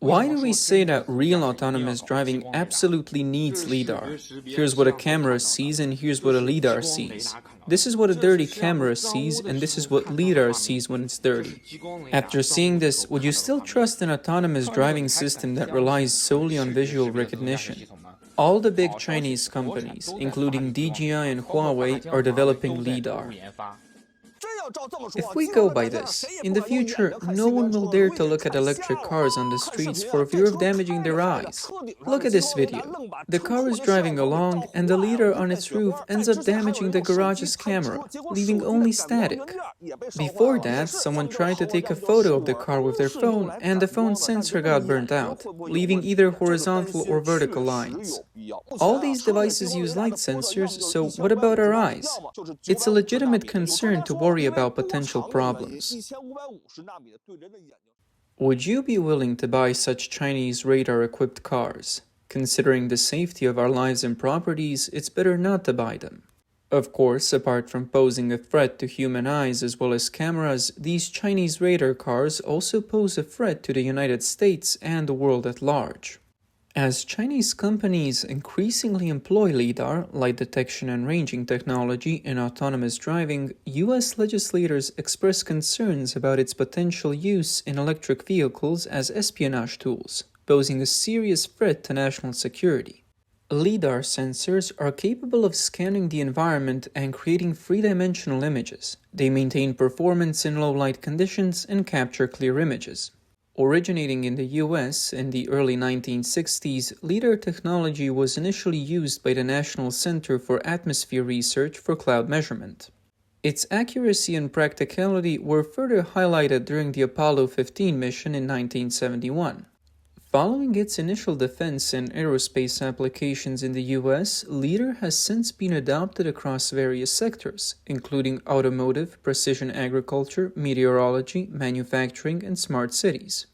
Why do we say that real autonomous driving absolutely needs LiDAR? Here's what a camera sees and here's what a LiDAR sees. This is what a dirty camera sees and this is what LiDAR sees when it's dirty. After seeing this, would you still trust an autonomous driving system that relies solely on visual recognition? All the big Chinese companies, including DJI and Huawei, are developing LiDAR. If we go by this, in the future, no one will dare to look at electric cars on the streets for fear of damaging their eyes. Look at this video. The car is driving along and the LiDAR on its roof ends up damaging the garage's camera, leaving only static. Before that, someone tried to take a photo of the car with their phone and the phone sensor got burnt out, leaving either horizontal or vertical lines. All these devices use light sensors, so what about our eyes? It's a legitimate concern to worry about potential problems. Would you be willing to buy such Chinese radar-equipped cars? Considering the safety of our lives and properties, it's better not to buy them. Of course, apart from posing a threat to human eyes as well as cameras, these Chinese radar cars also pose a threat to the United States and the world at large. As Chinese companies increasingly employ LiDAR, light detection and ranging technology, in autonomous driving, US legislators express concerns about its potential use in electric vehicles as espionage tools, posing a serious threat to national security. LiDAR sensors are capable of scanning the environment and creating three-dimensional images. They maintain performance in low light conditions and capture clear images. Originating in the US in the early 1960s, LiDAR technology was initially used by the National Center for Atmosphere Research for cloud measurement. Its accuracy and practicality were further highlighted during the Apollo 15 mission in 1971. Following its initial defense in aerospace applications in the US, LiDAR has since been adopted across various sectors, including automotive, precision agriculture, meteorology, manufacturing, and smart cities.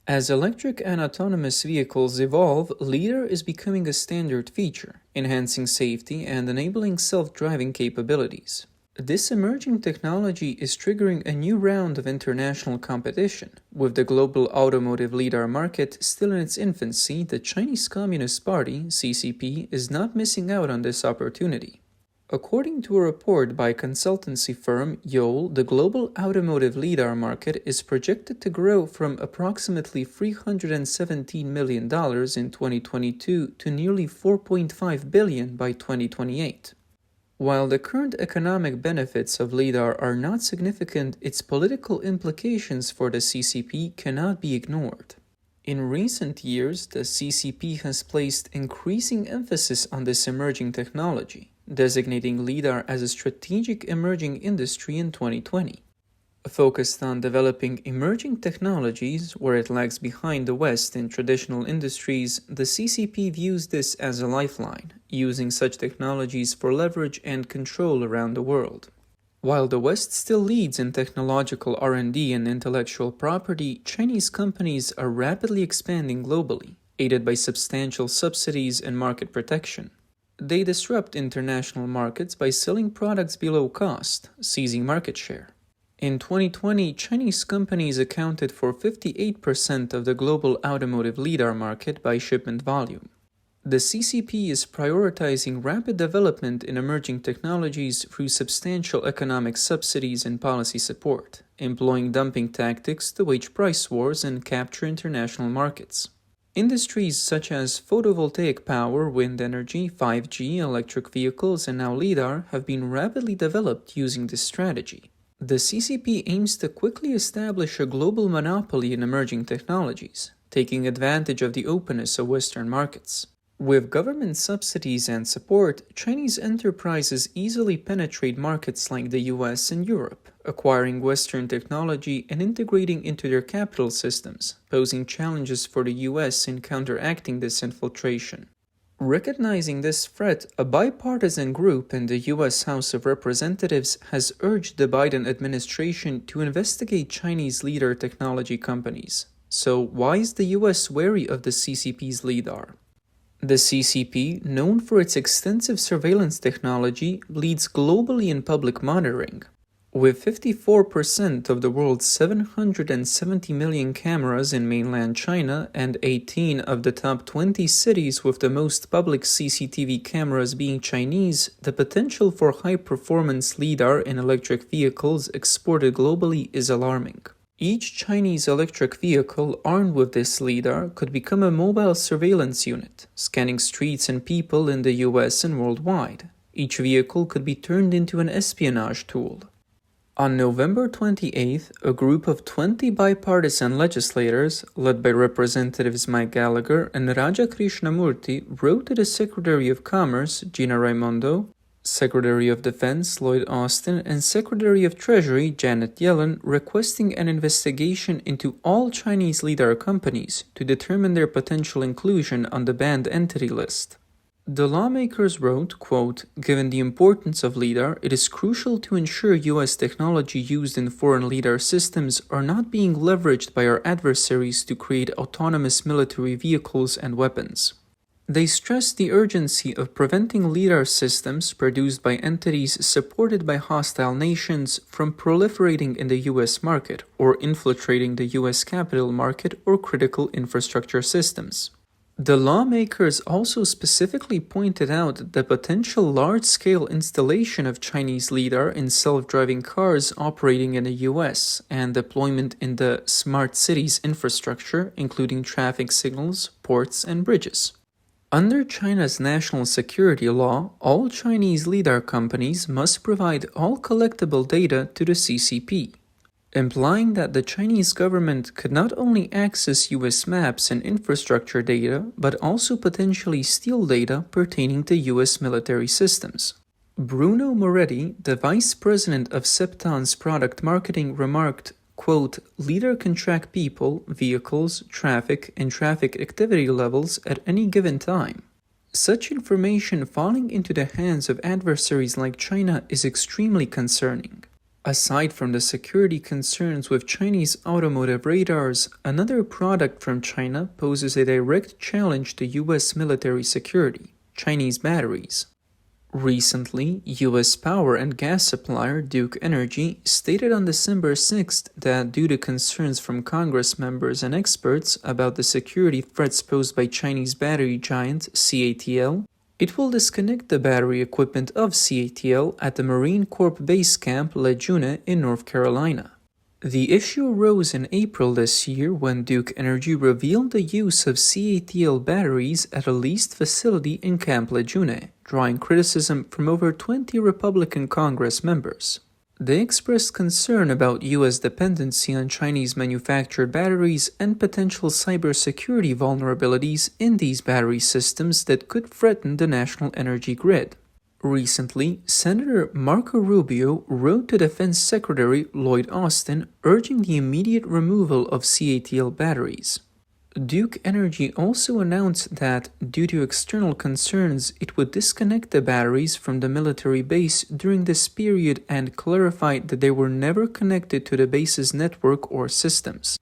As electric and autonomous vehicles evolve, LiDAR is becoming a standard feature, enhancing safety and enabling self-driving capabilities. This emerging technology is triggering a new round of international competition. With the global automotive LiDAR market still in its infancy, the Chinese Communist Party, CCP, is not missing out on this opportunity. According to a report by consultancy firm Yole, the global automotive LiDAR market is projected to grow from approximately $317 million in 2022 to nearly $4.5 billion by 2028. While the current economic benefits of LiDAR are not significant, its political implications for the CCP cannot be ignored. In recent years, the CCP has placed increasing emphasis on this emerging technology, designating LiDAR as a strategic emerging industry in 2020. Focused on developing emerging technologies where it lags behind the West in traditional industries, the CCP views this as a lifeline, using such technologies for leverage and control around the world. While the West still leads in technological R&D and intellectual property, Chinese companies are rapidly expanding globally, aided by substantial subsidies and market protection. They disrupt international markets by selling products below cost, seizing market share. In 2020, Chinese companies accounted for 58% of the global automotive LiDAR market by shipment volume. The CCP is prioritizing rapid development in emerging technologies through substantial economic subsidies and policy support, employing dumping tactics to wage price wars and capture international markets. Industries such as photovoltaic power, wind energy, 5G, electric vehicles, and now LiDAR have been rapidly developed using this strategy. The CCP aims to quickly establish a global monopoly in emerging technologies, taking advantage of the openness of Western markets. With government subsidies and support, Chinese enterprises easily penetrate markets like the US and Europe, acquiring Western technology and integrating into their capital systems, posing challenges for the US in counteracting this infiltration. Recognizing this threat, a bipartisan group in the U.S. House of Representatives has urged the Biden administration to investigate Chinese LiDAR technology companies. So why is the U.S. wary of the CCP's LiDAR? The CCP, known for its extensive surveillance technology, leads globally in public monitoring. With 54% of the world's 770 million cameras in mainland China and 18 of the top 20 cities with the most public CCTV cameras being Chinese, the potential for high-performance LiDAR in electric vehicles exported globally is alarming. Each Chinese electric vehicle armed with this LiDAR could become a mobile surveillance unit, scanning streets and people in the US and worldwide. Each vehicle could be turned into an espionage tool. On November 28th, a group of 20 bipartisan legislators, led by Representatives Mike Gallagher and Raja Krishnamurthy, wrote to the Secretary of Commerce, Gina Raimondo, Secretary of Defense, Lloyd Austin, and Secretary of Treasury, Janet Yellen, requesting an investigation into all Chinese LiDAR companies to determine their potential inclusion on the banned entity list. The lawmakers wrote, quote, "Given the importance of LiDAR, it is crucial to ensure U.S. technology used in foreign LiDAR systems are not being leveraged by our adversaries to create autonomous military vehicles and weapons." They stressed the urgency of preventing LiDAR systems produced by entities supported by hostile nations from proliferating in the U.S. market or infiltrating the U.S. capital market or critical infrastructure systems. The lawmakers also specifically pointed out the potential large-scale installation of Chinese LiDAR in self-driving cars operating in the US and deployment in the smart cities infrastructure, including traffic signals, ports, and bridges. Under China's national security law, all Chinese LiDAR companies must provide all collectible data to the CCP, implying that the Chinese government could not only access US maps and infrastructure data, but also potentially steal data pertaining to US military systems. Bruno Moretti, the vice president of Cepton's product marketing, remarked, quote, "LiDAR can track people, vehicles, traffic, and traffic activity levels at any given time. Such information falling into the hands of adversaries like China is extremely concerning." Aside from the security concerns with Chinese automotive radars, another product from China poses a direct challenge to U.S. military security: Chinese batteries. Recently, U.S. power and gas supplier Duke Energy stated on December 6th that due to concerns from Congress members and experts about the security threats posed by Chinese battery giant CATL, it will disconnect the battery equipment of CATL at the Marine Corps Base Camp Lejeune in North Carolina. The issue arose in April this year when Duke Energy revealed the use of CATL batteries at a leased facility in Camp Lejeune, drawing criticism from over 20 Republican Congress members. They expressed concern about U.S. dependency on Chinese-manufactured batteries and potential cybersecurity vulnerabilities in these battery systems that could threaten the national energy grid. Recently, Senator Marco Rubio wrote to Defense Secretary Lloyd Austin urging the immediate removal of CATL batteries. Duke Energy also announced that, due to external concerns, it would disconnect the batteries from the military base during this period and clarified that they were never connected to the base's network or systems.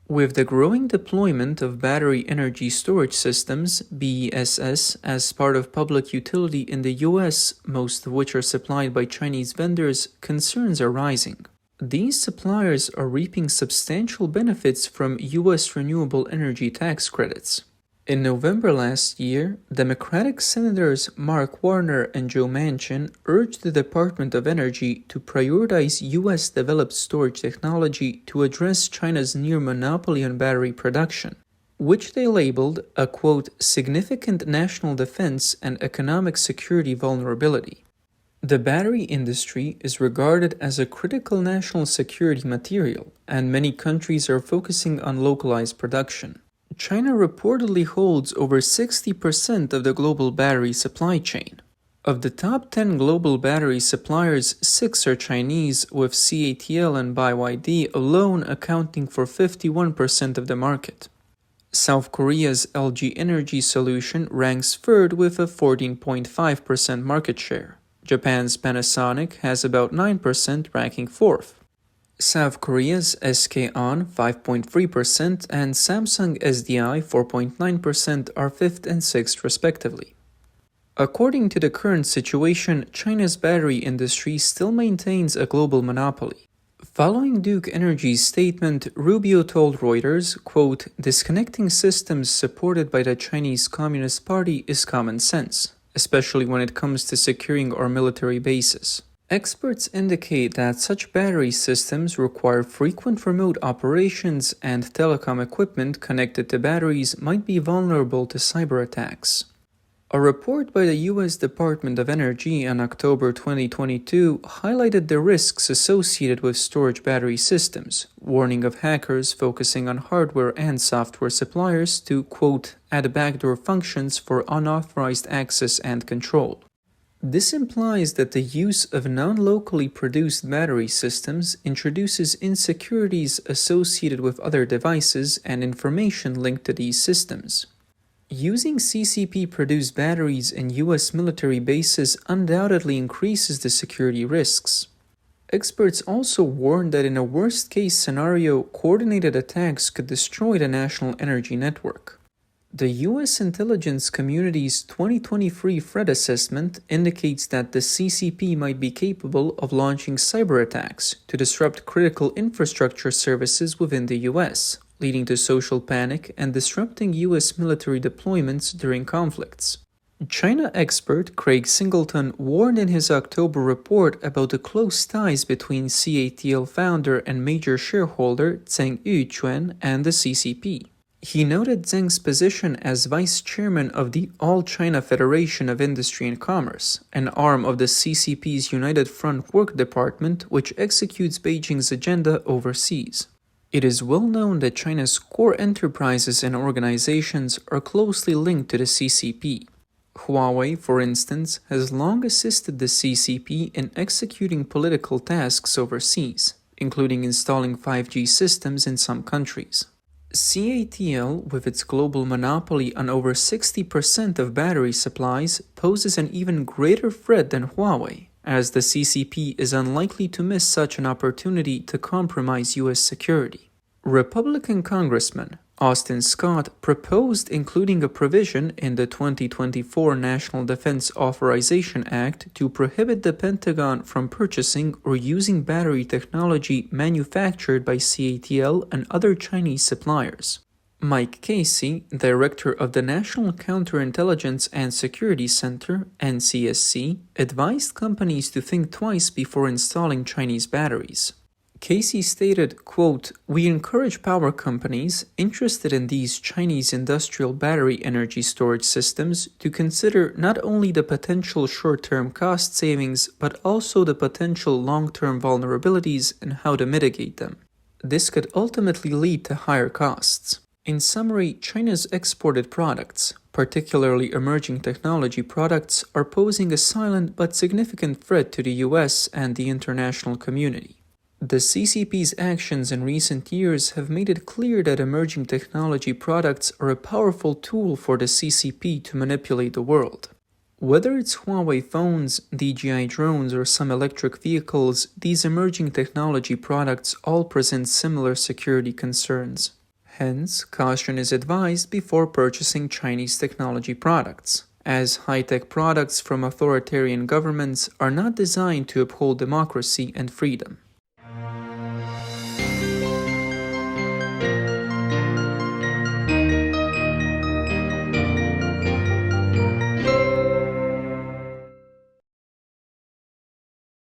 With the growing deployment of battery energy storage systems, BESS, as part of public utility in the US, most of which are supplied by Chinese vendors, concerns are rising. These suppliers are reaping substantial benefits from U.S. renewable energy tax credits. In November last year, Democratic Senators Mark Warner and Joe Manchin urged the Department of Energy to prioritize U.S.-developed storage technology to address China's near monopoly on battery production, which they labeled a, quote, "significant national defense and economic security vulnerability." The battery industry is regarded as a critical national security material, and many countries are focusing on localized production. China reportedly holds over 60% of the global battery supply chain. Of the top 10 global battery suppliers, 6 are Chinese, with CATL and BYD alone accounting for 51% of the market. South Korea's LG Energy Solution ranks third with a 14.5% market share. Japan's Panasonic has about 9%, ranking fourth. South Korea's SK On 5.3% and Samsung SDI 4.9% are fifth and sixth respectively. According to the current situation, China's battery industry still maintains a global monopoly. Following Duke Energy's statement, Rubio told Reuters, quote, "Disconnecting systems supported by the Chinese Communist Party is common sense, especially when it comes to securing our military bases." Experts indicate that such battery systems require frequent remote operations, and telecom equipment connected to batteries might be vulnerable to cyber attacks. A report by the U.S. Department of Energy in October 2022 highlighted the risks associated with storage battery systems, warning of hackers focusing on hardware and software suppliers to, quote, "add backdoor functions for unauthorized access and control." This implies that the use of non-locally produced battery systems introduces insecurities associated with other devices and information linked to these systems. Using CCP-produced batteries in U.S. military bases undoubtedly increases the security risks. Experts also warn that in a worst-case scenario, coordinated attacks could destroy the national energy network. The U.S. intelligence community's 2023 threat assessment indicates that the CCP might be capable of launching cyber attacks to disrupt critical infrastructure services within the U.S., leading to social panic and disrupting U.S. military deployments during conflicts. China expert Craig Singleton warned in his October report about the close ties between CATL founder and major shareholder Zheng Yuquan and the CCP. He noted Zheng's position as vice chairman of the All China Federation of Industry and Commerce, an arm of the CCP's United Front Work Department, which executes Beijing's agenda overseas. It is well known that China's core enterprises and organizations are closely linked to the CCP. Huawei, for instance, has long assisted the CCP in executing political tasks overseas, including installing 5G systems in some countries. CATL, with its global monopoly on over 60% of battery supplies, poses an even greater threat than Huawei, as the CCP is unlikely to miss such an opportunity to compromise U.S. security. Republican Congressman Austin Scott proposed including a provision in the 2024 National Defense Authorization Act to prohibit the Pentagon from purchasing or using battery technology manufactured by CATL and other Chinese suppliers. Mike Casey, director of the National Counterintelligence and Security Center, NCSC, advised companies to think twice before installing Chinese batteries. Casey stated, quote, "We encourage power companies interested in these Chinese industrial battery energy storage systems to consider not only the potential short-term cost savings, but also the potential long-term vulnerabilities and how to mitigate them. This could ultimately lead to higher costs." In summary, China's exported products, particularly emerging technology products, are posing a silent but significant threat to the US and the international community. The CCP's actions in recent years have made it clear that emerging technology products are a powerful tool for the CCP to manipulate the world. Whether it's Huawei phones, DJI drones, or some electric vehicles, these emerging technology products all present similar security concerns. Hence, caution is advised before purchasing Chinese technology products, as high-tech products from authoritarian governments are not designed to uphold democracy and freedom.